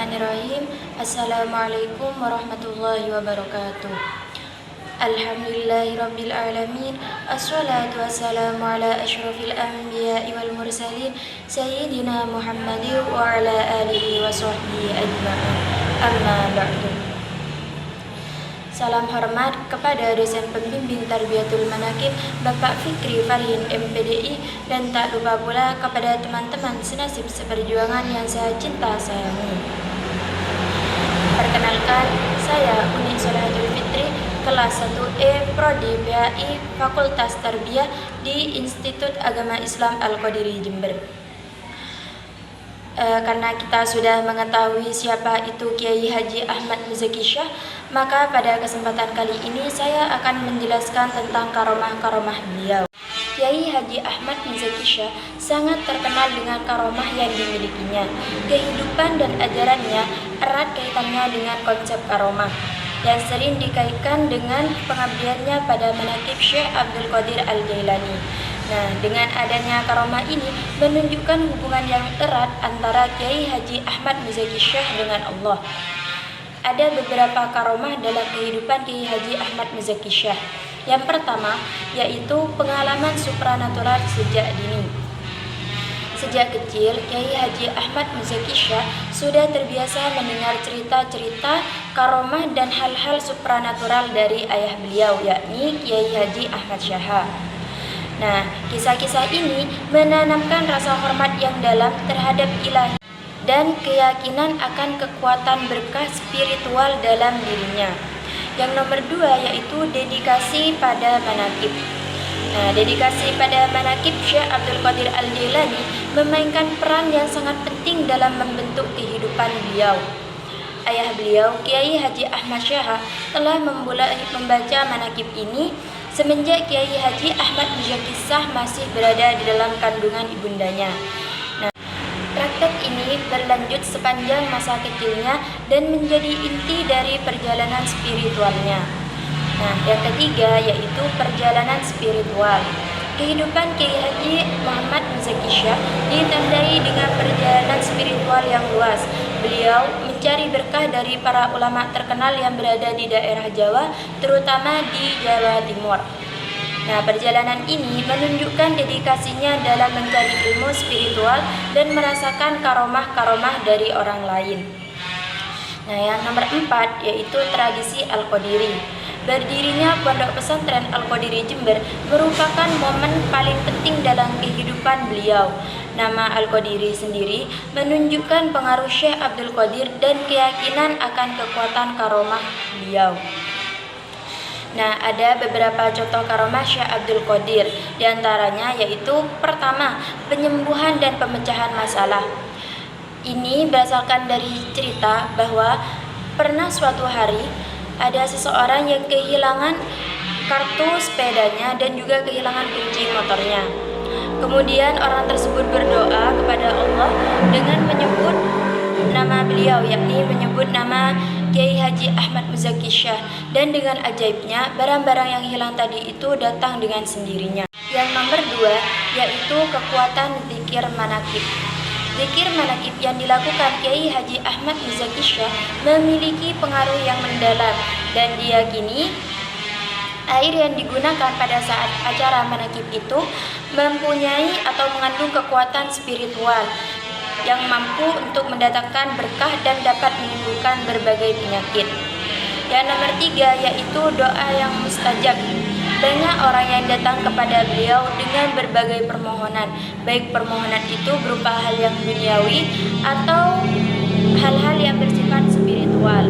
Bismillahirrahmanirrahim. Assalamualaikum warahmatullahi wabarakatuh. Alhamdulillahirabbil alamin. Assalatu wassalamu ala asyrafil anbiya'i wal mursalin sayyidina Muhammadin wa ala alihi wa sahbihi ajma'in. Amma ba'du. Salam hormat kepada dosen pembimbing Tarbiyatul Manaqib Bapak Fikri Farhin MPDI, dan tak lupa pula kepada teman-teman senasib seperjuangan yang saya cinta sayangi. Perkenalkan, saya Uni Sholahatul Fitri, kelas 1E Prodi PAI Fakultas Tarbiyah di Institut Agama Islam Al-Qadiri Jember. Karena kita sudah mengetahui siapa itu Kiai Haji Ahmad Muzaki Syah, maka pada kesempatan kali ini saya akan menjelaskan tentang karomah-karomah beliau. Kiai Haji Ahmad Muzaki Syah sangat terkenal dengan karomah yang dimilikinya. Kehidupan dan ajarannya erat kaitannya dengan konsep karomah yang sering dikaitkan dengan pengabdiannya pada manaqib Syekh Abdul Qadir Al-Jailani. Nah, dengan adanya karomah ini menunjukkan hubungan yang erat antara Kiai Haji Ahmad Muzaki Syah dengan Allah. Ada beberapa karomah dalam kehidupan Kiai Haji Ahmad Muzaki Syah. Yang pertama yaitu pengalaman supranatural sejak dini. Sejak kecil, Kiai Haji Ahmad Muzaki Syah sudah terbiasa mendengar cerita-cerita karomah dan hal-hal supranatural dari ayah beliau, yakni Kiai Haji Ahmad Syah. Nah, kisah-kisah ini menanamkan rasa hormat yang dalam terhadap ilahi dan keyakinan akan kekuatan berkah spiritual dalam dirinya. Yang nomor 2 yaitu dedikasi pada manaqib. Nah, dedikasi pada manaqib Syekh Abdul Qadir Al-Jailani memainkan peran yang sangat penting dalam membentuk kehidupan beliau. Ayah beliau, Kiai Haji Ahmad Syah, telah memulai membaca manaqib ini semenjak Kiai Haji Ahmad Muzaki Syah masih berada di dalam kandungan ibundanya. Nah, praktek ini berlanjut sepanjang masa kecilnya dan menjadi inti dari perjalanan spiritualnya. Nah, yang ketiga yaitu perjalanan spiritual. Kehidupan Kiai Haji Muhammad Muzaki Syah ditandai dengan perjalanan spiritual yang luas. Beliau mencari berkah dari para ulama terkenal yang berada di daerah Jawa, terutama di Jawa Timur. Nah, perjalanan ini menunjukkan dedikasinya dalam mencari ilmu spiritual dan merasakan karomah-karomah dari orang lain. Nah, yang nomor 4 yaitu tradisi Al-Qadiri. Berdirinya Pondok Pesantren Al-Qadiri Jember merupakan momen paling penting dalam kehidupan beliau. Nama Al-Qadiri sendiri menunjukkan pengaruh Syekh Abdul Qadir dan keyakinan akan kekuatan karomah beliau. Nah, ada beberapa contoh karomah Syekh Abdul Qadir. Di antaranya yaitu pertama, penyembuhan dan pemecahan masalah. Ini berdasarkan dari cerita bahwa pernah suatu hari ada seseorang yang kehilangan kartu sepedanya dan juga kehilangan kunci motornya. Kemudian orang tersebut berdoa kepada Allah dengan menyebut nama beliau, yakni menyebut nama Kiai Haji Ahmad Muzaki Syah, dan dengan ajaibnya barang-barang yang hilang tadi itu datang dengan sendirinya. Yang nomor 2 yaitu kekuatan zikir manaqib. Zikir manaqib yang dilakukan Kiai Haji Ahmad Muzaki Syah memiliki pengaruh yang mendalam dan diyakini air yang digunakan pada saat acara manaqib itu mempunyai atau mengandung kekuatan spiritual yang mampu untuk mendatangkan berkah dan dapat menyembuhkan berbagai penyakit. Yang nomor 3 yaitu doa yang mustajab. Banyak orang yang datang kepada beliau dengan berbagai permohonan, baik permohonan itu berupa hal yang duniawi atau hal-hal yang bersifat spiritual.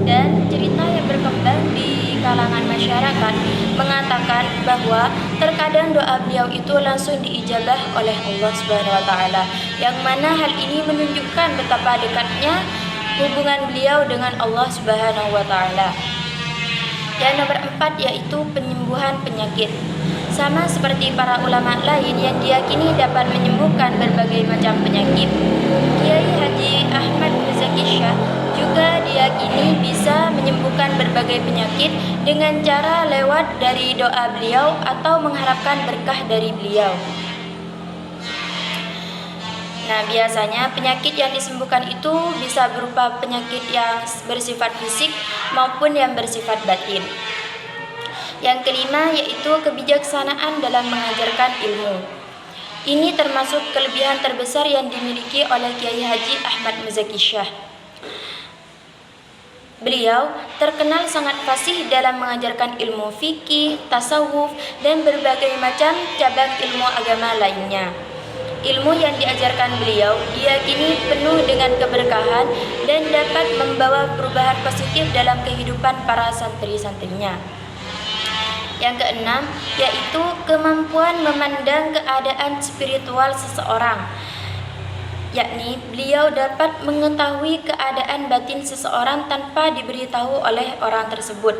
Dan cerita yang berkembang di kalangan masyarakat mengatakan bahwa terkadang doa beliau itu langsung diijabah oleh Allah Subhanahu wa taala, yang mana hal ini menunjukkan betapa dekatnya hubungan beliau dengan Allah Subhanahu wa taala. Yang nomor 4 yaitu penyembuhan penyakit. Sama seperti para ulama lain yang diyakini dapat menyembuhkan berbagai macam penyakit, Kiai Haji Ahmad Muzaki Syah juga diyakini bisa menyembuhkan berbagai penyakit dengan cara lewat dari doa beliau atau mengharapkan berkah dari beliau. Nah, biasanya penyakit yang disembuhkan itu bisa berupa penyakit yang bersifat fisik maupun yang bersifat batin. Yang kelima yaitu kebijaksanaan dalam mengajarkan ilmu. Ini termasuk kelebihan terbesar yang dimiliki oleh Kiai Haji Ahmad Muzaki Syah. Beliau terkenal sangat fasih dalam mengajarkan ilmu fikih, tasawuf, dan berbagai macam cabang ilmu agama lainnya. Ilmu yang diajarkan beliau diyakini penuh dengan keberkahan dan dapat membawa perubahan positif dalam kehidupan para santri-santrinya. Yang keenam, yaitu kemampuan memandang keadaan spiritual seseorang, yakni beliau dapat mengetahui keadaan batin seseorang tanpa diberitahu oleh orang tersebut,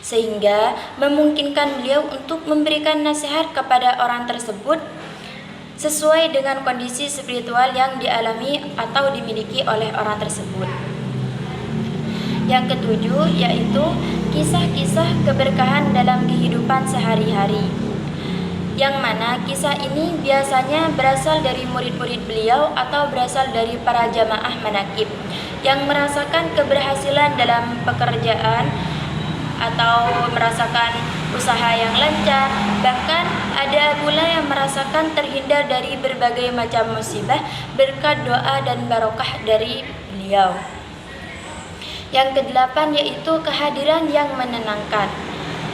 sehingga memungkinkan beliau untuk memberikan nasihat kepada orang tersebut sesuai dengan kondisi spiritual yang dialami atau dimiliki oleh orang tersebut. Yang ketujuh yaitu kisah-kisah keberkahan dalam kehidupan sehari-hari, yang mana kisah ini biasanya berasal dari murid-murid beliau atau berasal dari para jamaah manaqib yang merasakan keberhasilan dalam pekerjaan atau merasakan usaha yang lancar, bahkan ada pula yang merasakan terhindar dari berbagai macam musibah berkat doa dan barokah dari beliau. Yang kedelapan yaitu kehadiran yang menenangkan.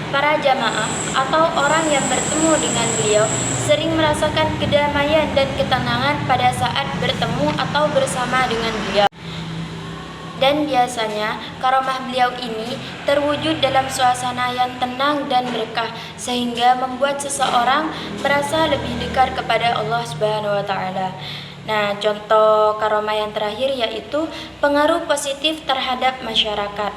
Para jamaah atau orang yang bertemu dengan beliau sering merasakan kedamaian dan ketenangan pada saat bertemu atau bersama dengan beliau. Dan biasanya karomah beliau ini terwujud dalam suasana yang tenang dan berkah, sehingga membuat seseorang merasa lebih dekat kepada Allah Subhanahu wa taala. Nah, contoh karomah yang terakhir yaitu pengaruh positif terhadap masyarakat.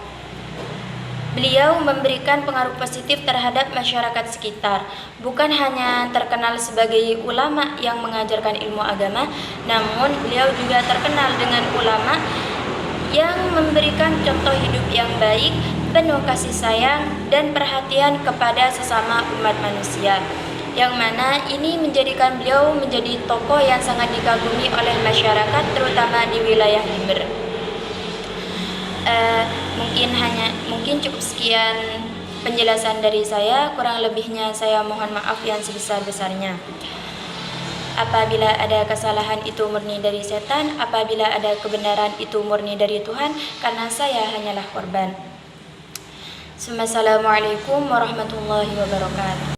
Beliau memberikan pengaruh positif terhadap masyarakat sekitar. Bukan hanya terkenal sebagai ulama yang mengajarkan ilmu agama, namun beliau juga terkenal dengan ulama yang memberikan contoh hidup yang baik, penuh kasih sayang dan perhatian kepada sesama umat manusia, yang mana ini menjadikan beliau menjadi tokoh yang sangat dikagumi oleh masyarakat, terutama di wilayah Jember. Mungkin cukup sekian penjelasan dari saya, kurang lebihnya saya mohon maaf yang sebesar-besarnya. Apabila ada kesalahan itu murni dari setan, apabila ada kebenaran itu murni dari Tuhan, karena saya hanyalah korban. Assalamualaikum warahmatullahi wabarakatuh.